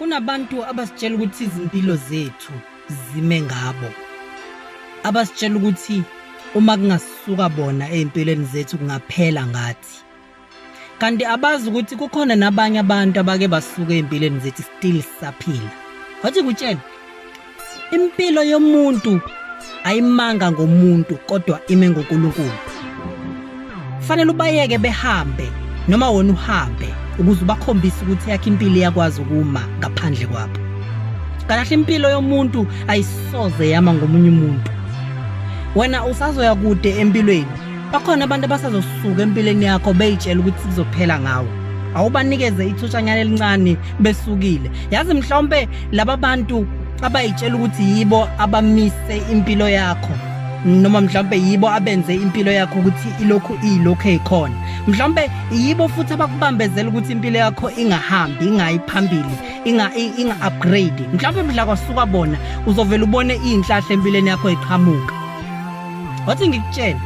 Kunabantu abasitshela ukuthi izimpilo zethu zime ngabo. Abasitshela ukuthi uma kungasuka bona ezimpilweni zethu kungaphela ngathi. Kanti abazi ukuthi kukhona nabanye abantu abake basuka ezimpilweni zethu still saphila. Wathi kutshela impilo yomuntu ayimanga ngomuntu kodwa ime ngoNkulunkulu. Kufanele ubayeke behambe noma wona uhambe ukuze ubakhombise ukuthi yakhe impilo iyakwazi ukuma ngaphandle kwabo. Kalahle impilo yomuntu ayisoze yama ngomunye umuntu. Wena usazoya kude empilweni. Bakhona abantu abasazosuka empilweni yakho beyitshela ukuthi kuzophela ngawo. Awubanikeze ithushanyana elincane besukile. Yazi mhlawumbe laba bantu abayitshela ukuthi yibo abamise impilo yakho noma mhlawumbe yibo abenze impilo yakho ukuthi ilokhu ekhona. Mhlawumbe yibo futhi abakubambezela ukuthi impilo yakho ingahambi, ingayi phambili, inga-upgrade. Mhlawumbe mhla kwasuka bona uzovela ubone izinhlahla empilweni yakho eqhamuka. Wathi ngikutshela